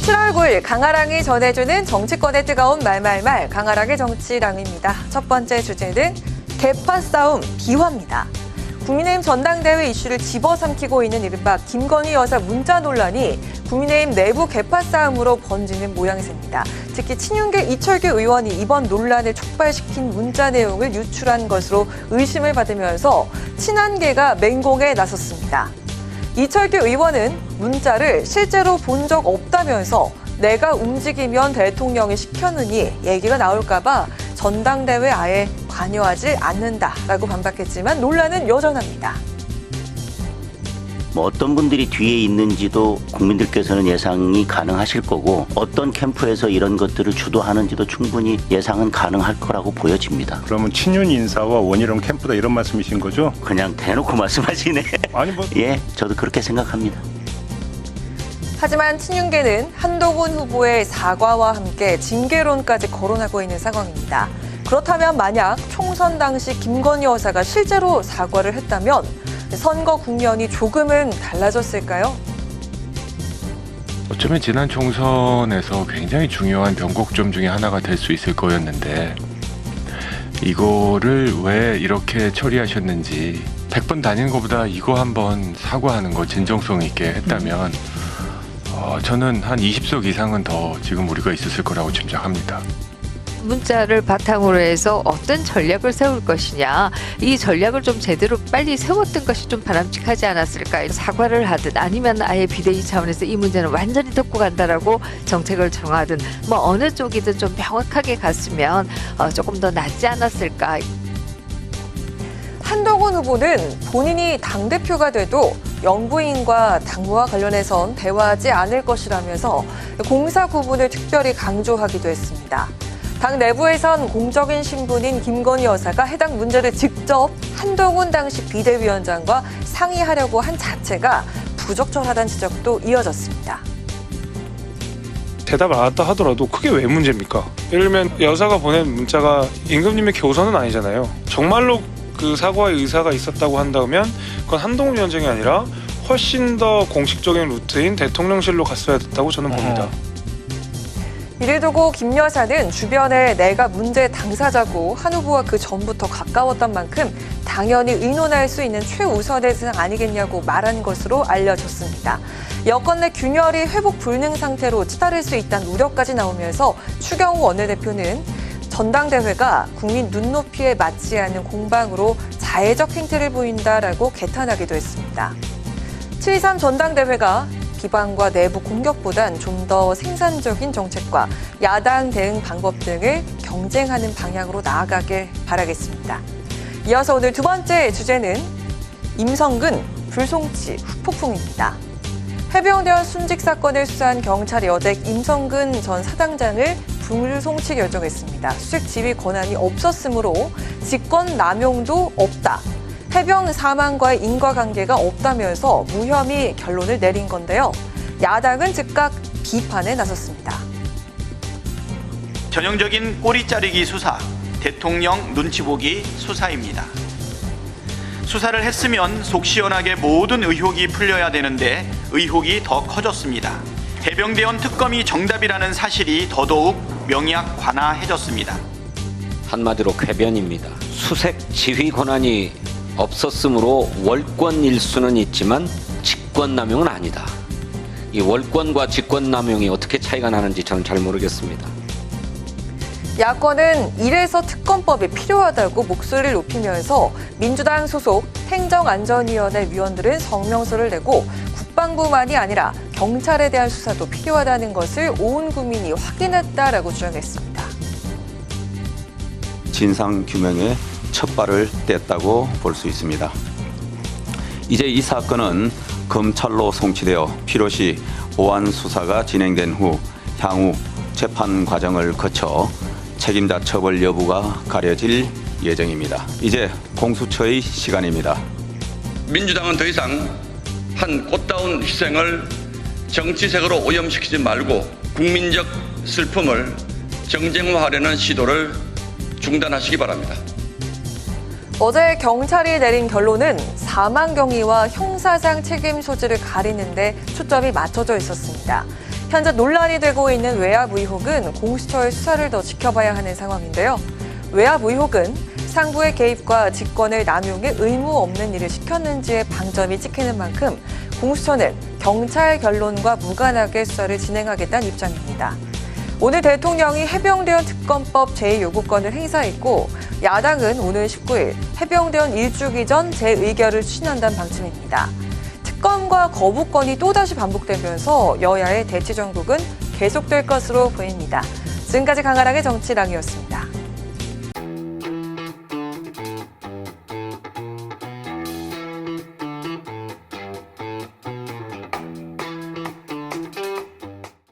7월 9일 강아랑이 전해주는 정치권의 뜨거운 말말말 강아랑의 정치랑입니다. 첫 번째 주제는 개파 싸움 비화입니다. 국민의힘 전당대회 이슈를 집어삼키고 있는 이른바 김건희 여사 문자 논란이 국민의힘 내부 개파 싸움으로 번지는 모양새입니다. 특히 친윤계 이철규 의원이 이번 논란을 촉발시킨 문자 내용을 유출한 것으로 의심을 받으면서 친한계가 맹공에 나섰습니다. 이철규 의원은 문자를 실제로 본 적 없다면서 내가 움직이면 대통령이 시켰느니 얘기가 나올까 봐 전당대회 아예 관여하지 않는다라고 반박했지만 논란은 여전합니다. 어떤 분들이 뒤에 있는지도 국민들께서는 예상이 가능하실 거고 어떤 캠프에서 이런 것들을 주도하는지도 충분히 예상은 가능할 거라고 보여집니다. 그러면 친윤 인사와 원희룡 캠프다 이런 말씀이신 거죠? 그냥 대놓고 말씀하시네. 아니 뭐 예, 저도 그렇게 생각합니다. 하지만 친윤계는 한동훈 후보의 사과와 함께 징계론까지 거론하고 있는 상황입니다. 그렇다면 만약 총선 당시 김건희 여사가 실제로 사과를 했다면 선거 국면이 조금은 달라졌을까요? 어쩌면 지난 총선에서 굉장히 중요한 변곡점 중에 하나가 될 수 있을 거였는데 이거를 왜 이렇게 처리하셨는지 100번 다니는 것보다 이거 한번 사과하는 거 진정성 있게 했다면 저는 한 20석 이상은 더 지금 우리가 있었을 거라고 짐작합니다. 문자를 바탕으로 해서 어떤 전략을 세울 것이냐, 이 전략을 좀 제대로 빨리 세웠던 것이 좀 바람직하지 않았을까. 사과를 하든 아니면 아예 비대위 차원에서 이 문제는 완전히 덮고 간다라고 정책을 정하든 뭐 어느 쪽이든 좀 명확하게 갔으면 조금 더 낫지 않았을까. 한동훈 후보는 본인이 당대표가 돼도 영부인과 당무와 관련해선 대화하지 않을 것이라면서 공사 구분을 특별히 강조하기도 했습니다. 당 내부에선 공적인 신분인 김건희 여사가 해당 문제를 직접 한동훈 당시 비대위원장과 상의하려고 한 자체가 부적절하다는 지적도 이어졌습니다. 대답을 안 했다 하더라도 그게 왜 문제입니까? 예를 들면 여사가 보낸 문자가 임금님의 교서는 아니잖아요. 정말로 그 사과의 의사가 있었다고 한다면 그건 한동훈 위원장이 아니라 훨씬 더 공식적인 루트인 대통령실로 갔어야 됐다고 저는 봅니다. 이를 두고 김 여사는 주변에 내가 문제 당사자고 한 후보와 그 전부터 가까웠던 만큼 당연히 의논할 수 있는 최우선의 대상 아니겠냐고 말한 것으로 알려졌습니다. 여권 내 균열이 회복 불능 상태로 치달을 수 있다는 우려까지 나오면서 추경호 원내대표는 전당대회가 국민 눈높이에 맞지 않는 공방으로 자해적 행태를 보인다라고 개탄하기도 했습니다. 7.3 전당대회가 비방과 내부 공격보단 좀 더 생산적인 정책과 야당 대응 방법 등을 경쟁하는 방향으로 나아가길 바라겠습니다. 이어서 오늘 두 번째 주제는 임성근 불송치 후폭풍입니다. 해병대원 순직 사건을 수사한 경찰이 어제 임성근 전 사단장을 불송치 결정했습니다. 수색 지휘 권한이 없었으므로 직권 남용도 없다. 해병 사망과의 인과관계가 없다면서 무혐의 결론을 내린 건데요. 야당은 즉각 비판에 나섰습니다. 전형적인 꼬리 자르기 수사, 대통령 눈치 보기 수사입니다. 수사를 했으면 속 시원하게 모든 의혹이 풀려야 되는데 의혹이 더 커졌습니다. 해병대원 특검이 정답이라는 사실이 더더욱 명약관화해졌습니다. 한마디로 궤변입니다. 수색 지휘 권한이 없었으므로 월권일 수는 있지만 직권남용은 아니다. 이 월권과 직권남용이 어떻게 차이가 나는지 저는 잘 모르겠습니다. 야권은 이래서 특검법이 필요하다고 목소리를 높이면서 민주당 소속 행정안전위원회 위원들은 성명서를 내고 국방부만이 아니라 경찰에 대한 수사도 필요하다는 것을 온 국민이 확인했다라고 주장했습니다. 진상규명에 첫 발을 뗐다고 볼 수 있습니다. 이제 이 사건은 검찰로 송치되어 필요시 보완 수사가 진행된 후 향후 재판 과정을 거쳐 책임자 처벌 여부가 가려질 예정입니다. 이제 공수처의 시간입니다. 민주당은 더 이상 한 꽃다운 희생을 정치색으로 오염시키지 말고 국민적 슬픔을 정쟁화하려는 시도를 중단하시기 바랍니다. 어제 경찰이 내린 결론은 사망 경위와 형사상 책임 소지를 가리는 데 초점이 맞춰져 있었습니다. 현재 논란이 되고 있는 외압 의혹은 공수처의 수사를 더 지켜봐야 하는 상황인데요. 외압 의혹은 상부의 개입과 직권을 남용해 의무 없는 일을 시켰는지에 방점이 찍히는 만큼 공수처는 경찰 결론과 무관하게 수사를 진행하겠다는 입장입니다. 오늘 대통령이 해병대원 특검법 제2요구권을 행사했고 야당은 오늘 19일 해병대원 일주기 전 재의결을 추진한다는 방침입니다. 특검과 거부권이 또다시 반복되면서 여야의 대치 정국은 계속될 것으로 보입니다. 지금까지 강하랑의 정치랑이었습니다.